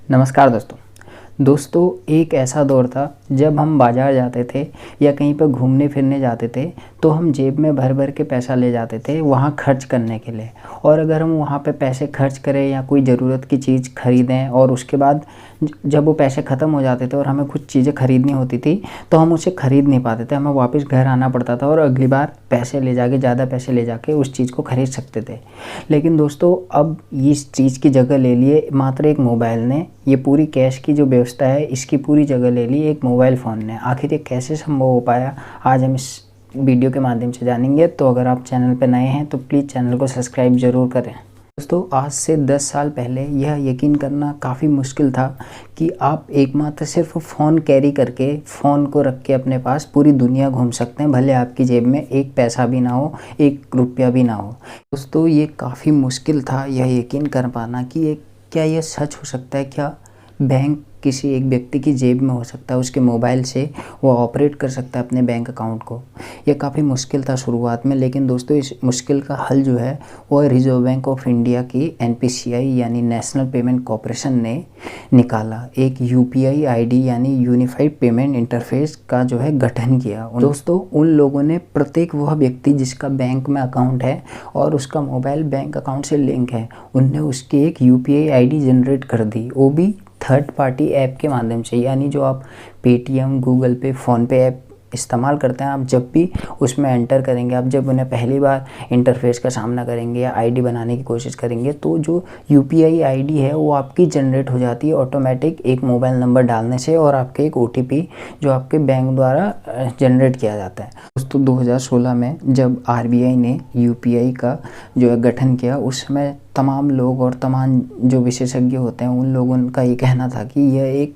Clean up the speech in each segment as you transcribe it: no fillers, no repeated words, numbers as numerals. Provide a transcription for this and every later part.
नमस्कार दोस्तों, एक ऐसा दौर था जब हम बाज़ार जाते थे या कहीं पर घूमने फिरने जाते थे तो हम जेब में भर भर के पैसा ले जाते थे वहाँ खर्च करने के लिए। और अगर हम वहाँ पे पैसे खर्च करें या कोई ज़रूरत की चीज़ ख़रीदें और उसके बाद जब वो पैसे ख़त्म हो जाते थे और हमें कुछ चीज़ें ख़रीदनी होती थी तो हम उसे ख़रीद नहीं पाते थे, हमें वापस घर आना पड़ता था और अगली बार पैसे ले जाके ज़्यादा पैसे ले जाके उस चीज़ को ख़रीद सकते थे। लेकिन दोस्तों अब इस चीज़ की जगह ले लिए मात्र एक मोबाइल ने। ये पूरी कैश की जो व्यवस्था है इसकी पूरी जगह ले ली एक मोबाइल फ़ोन ने। आखिर ये कैसे संभव हो पाया, आज हम इस वीडियो के माध्यम से जानेंगे। तो अगर आप चैनल पर नए हैं तो प्लीज़ चैनल को सब्सक्राइब ज़रूर करें। दोस्तों आज से 10 साल पहले यह यकीन करना काफ़ी मुश्किल था कि आप एकमात्र सिर्फ फ़ोन कैरी करके, फ़ोन को रख के अपने पास पूरी दुनिया घूम सकते हैं, भले आपकी जेब में एक पैसा भी ना हो, एक रुपया भी ना हो। दोस्तों ये काफ़ी मुश्किल था यह यकीन कर पाना कि क्या यह सच हो सकता है, क्या बैंक किसी एक व्यक्ति की जेब में हो सकता है, उसके मोबाइल से वो ऑपरेट कर सकता है अपने बैंक अकाउंट को। ये काफ़ी मुश्किल था शुरुआत में, लेकिन दोस्तों इस मुश्किल का हल जो है वो रिज़र्व बैंक ऑफ इंडिया की NPCI यानी नेशनल पेमेंट कॉरपोरेशन ने निकाला। एक UPI ID यानी यूनिफाइड पेमेंट इंटरफेस का जो है गठन किया। दोस्तों उन लोगों ने प्रत्येक वह व्यक्ति जिसका बैंक में अकाउंट है और उसका मोबाइल बैंक अकाउंट से लिंक है, उनने उसकी एक UPI ID जनरेट कर दी, वो भी थर्ड पार्टी ऐप के माध्यम से। यानी जो आप पेटीएम, गूगल पे, फ़ोनपे ऐप इस्तेमाल करते हैं, आप जब भी उसमें एंटर करेंगे, आप जब उन्हें पहली बार इंटरफेस का सामना करेंगे या ID बनाने की कोशिश करेंगे तो जो UPI ID है वो आपकी जनरेट हो जाती है ऑटोमेटिक एक मोबाइल नंबर डालने से और आपके एक OTP जो आपके बैंक द्वारा जनरेट किया जाता है। दोस्तों 2016 में जब RBI ने UPI का जो है गठन किया, उस समय तमाम लोग और तमाम जो विशेषज्ञ होते हैं उन लोगों का ये कहना था कि यह एक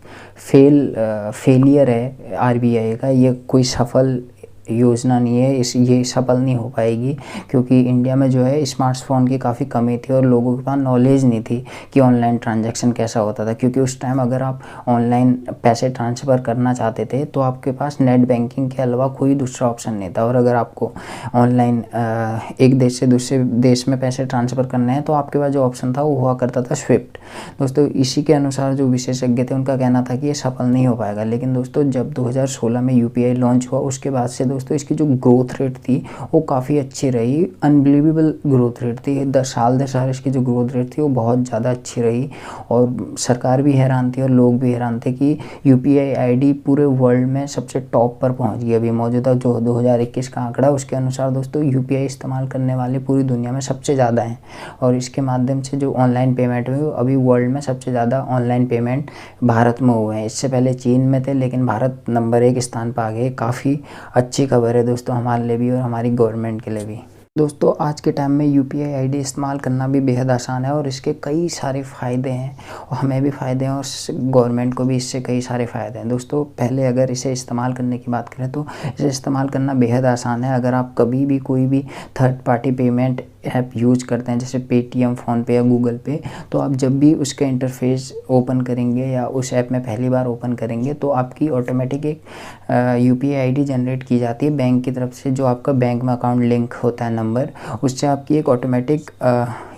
फेलियर है RBI का, ये कोई सफल योजना नहीं है, ये सफल नहीं हो पाएगी क्योंकि इंडिया में जो है स्मार्टफोन की काफ़ी कमी थी और लोगों के पास नॉलेज नहीं थी कि ऑनलाइन ट्रांजैक्शन कैसा होता था। क्योंकि उस टाइम अगर आप ऑनलाइन पैसे ट्रांसफ़र करना चाहते थे तो आपके पास नेट बैंकिंग के अलावा कोई दूसरा ऑप्शन नहीं था। और अगर आपको ऑनलाइन एक देश से दूसरे देश में पैसे ट्रांसफ़र करने हैं तो आपके पास जो ऑप्शन था वो हुआ करता था स्विफ्ट। दोस्तों इसी के अनुसार जो विशेषज्ञ थे उनका कहना था कि ये सफल नहीं हो पाएगा। लेकिन दोस्तों जब 2016 में UPI लॉन्च हुआ उसके बाद से दोस्तों इसकी जो ग्रोथ रेट थी वो काफ़ी अच्छी रही, अनबिलीवेबल ग्रोथ रेट थी। 10 साल 10 साल इसकी जो ग्रोथ रेट थी वो बहुत ज़्यादा अच्छी रही और सरकार भी हैरान थी और लोग भी हैरान थे कि UPI ID पूरे वर्ल्ड में सबसे टॉप पर पहुंच गई। अभी मौजूदा जो 2021 का आंकड़ा उसके अनुसार दोस्तों UPI इस्तेमाल करने वाले पूरी दुनिया में सबसे ज़्यादा हैं और इसके माध्यम से जो ऑनलाइन पेमेंट हुई अभी वर्ल्ड में सबसे ज़्यादा ऑनलाइन पेमेंट भारत में हुए हैं। इससे पहले चीन में थे लेकिन भारत नंबर 1 स्थान पर आ गए। काफ़ी अच्छी खबर है दोस्तों हमारे लिए भी और हमारी गवर्नमेंट के लिए भी। दोस्तों आज के टाइम में UPI ID इस्तेमाल करना भी बेहद आसान है और इसके कई सारे फ़ायदे हैं और हमें भी फ़ायदे हैं और गवर्नमेंट को भी इससे कई सारे फ़ायदे हैं। दोस्तों पहले अगर इसे इस्तेमाल करने की बात करें तो इसे इस्तेमाल करना बेहद आसान है। अगर आप कभी भी कोई भी third party payment app use करते हैं जैसे पेटीएम, फ़ोनपे या गूगल पे, तो आप जब भी उसका इंटरफेस ओपन करेंगे या उस ऐप में पहली बार ओपन करेंगे तो आपकी ऑटोमेटिक एक UPI ID जनरेट की जाती है बैंक की तरफ से। जो आपका बैंक में अकाउंट लिंक होता है नंबर, उससे आपकी एक ऑटोमेटिक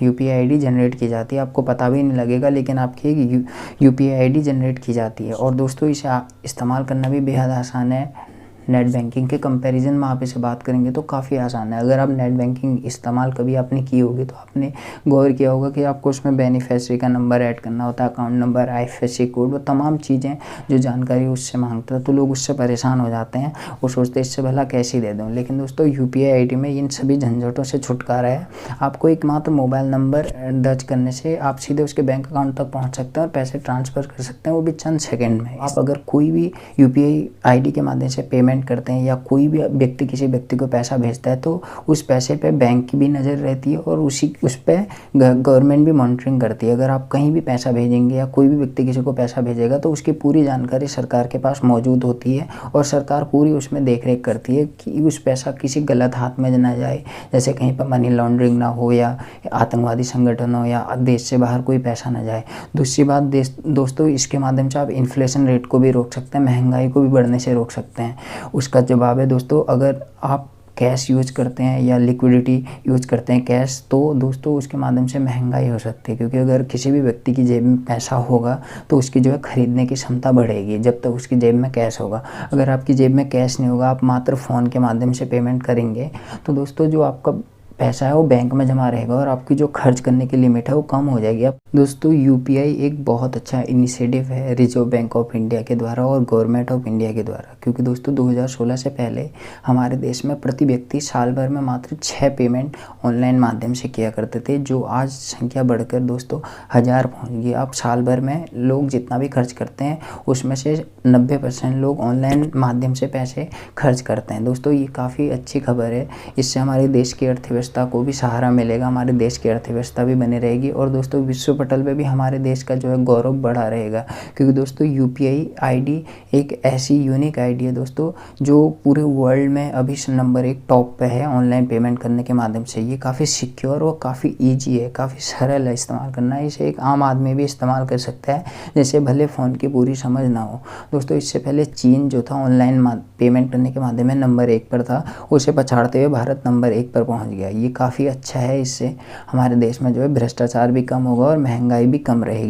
UPI ID जनरेट की जाती है। आपको पता भी नहीं लगेगा लेकिन आपकी एक UPI ID जनरेट की जाती है। और दोस्तों इसे इस्तेमाल करना भी बेहद आसान है। नेट बैंकिंग के कंपैरिजन में आप इसे बात करेंगे तो काफ़ी आसान है। अगर आप नेट बैंकिंग इस्तेमाल कभी आपने की होगी तो आपने गौर किया होगा कि आपको उसमें बेनिफिशियरी का नंबर ऐड करना होता है, अकाउंट नंबर, IFSC कोड, वो तमाम चीज़ें जो जानकारी उससे मांगता है तो लोग उससे परेशान हो जाते हैं और सोचते हैं इससे भला कैसे दे दूँ। लेकिन दोस्तों UPI ID में इन सभी झंझटों से छुटकारा है। आपको एकमात्र मोबाइल नंबर दर्ज करने से आप सीधे उसके बैंक अकाउंट तक पहुँच सकते हैं और पैसे ट्रांसफ़र कर सकते हैं, वो भी चंद सेकेंड में। आप अगर कोई भी UPI ID के माध्यम से पेमेंट करते हैं या कोई भी व्यक्ति किसी व्यक्ति को पैसा भेजता है तो उस पैसे पे बैंक की भी नज़र रहती है और उस पर गवर्नमेंट भी मॉनिटरिंग करती है। अगर आप कहीं भी पैसा भेजेंगे या कोई भी व्यक्ति किसी को पैसा भेजेगा तो उसकी पूरी जानकारी सरकार के पास मौजूद होती है और सरकार पूरी उसमें देख रेख करती है कि उस पैसा किसी गलत हाथ में ना जाए, जैसे कहीं पर मनी लॉन्ड्रिंग ना हो या आतंकवादी संगठन हो या देश से बाहर कोई पैसा ना जाए। दूसरी बात दोस्तों इसके माध्यम से आप इन्फ्लेशन रेट को भी रोक सकते हैं, महंगाई को भी बढ़ने से रोक सकते हैं। उसका जवाब है दोस्तों, अगर आप कैश यूज़ करते हैं या लिक्विडिटी यूज़ करते हैं कैश, तो दोस्तों उसके माध्यम से महंगाई हो सकती है, क्योंकि अगर किसी भी व्यक्ति की जेब में पैसा होगा तो उसकी जो है खरीदने की क्षमता बढ़ेगी जब तक उसकी जेब में कैश होगा। अगर आपकी जेब में कैश नहीं होगा, आप मात्र फ़ोन के माध्यम से पेमेंट करेंगे, तो दोस्तों जो आपका पैसा है वो बैंक में जमा रहेगा और आपकी जो खर्च करने की लिमिट है वो कम हो जाएगी। अब दोस्तों यूपीआई एक बहुत अच्छा इनिशिएटिव है रिजर्व बैंक ऑफ इंडिया के द्वारा और गवर्नमेंट ऑफ इंडिया के द्वारा, क्योंकि दोस्तों 2016 से पहले हमारे देश में प्रति व्यक्ति साल भर में मात्र 6 पेमेंट ऑनलाइन माध्यम से किया करते थे, जो आज संख्या बढ़कर दोस्तों 1000 पहुँच गई। अब साल भर में लोग जितना भी खर्च करते हैं उसमें से 90% लोग ऑनलाइन माध्यम से पैसे खर्च करते हैं। दोस्तों ये काफ़ी अच्छी खबर है, इससे हमारे देश की अर्थव्यवस्था को भी सहारा मिलेगा, हमारे देश की अर्थव्यवस्था भी बनी रहेगी और दोस्तों विश्व पटल पे भी हमारे देश का जो है गौरव बढ़ा रहेगा, क्योंकि दोस्तों यूपीआई आईडी एक ऐसी यूनिक आईडी है दोस्तों जो पूरे वर्ल्ड में अभी नंबर 1 टॉप पे है ऑनलाइन पेमेंट करने के माध्यम से। ये काफ़ी सिक्योर और काफ़ी ईजी है, काफ़ी सरल है इस्तेमाल करना, इसे एक आम आदमी भी इस्तेमाल कर सकता है जैसे भले फ़ोन की पूरी समझ ना हो। दोस्तों इससे पहले चीन जो था ऑनलाइन पेमेंट करने के माध्यम में नंबर 1 पर था, उसे पछाड़ते हुए भारत नंबर 1 पर पहुंच गया। ये काफ़ी अच्छा है, इससे हमारे देश में जो है भ्रष्टाचार भी कम होगा और महंगाई भी कम रहेगी।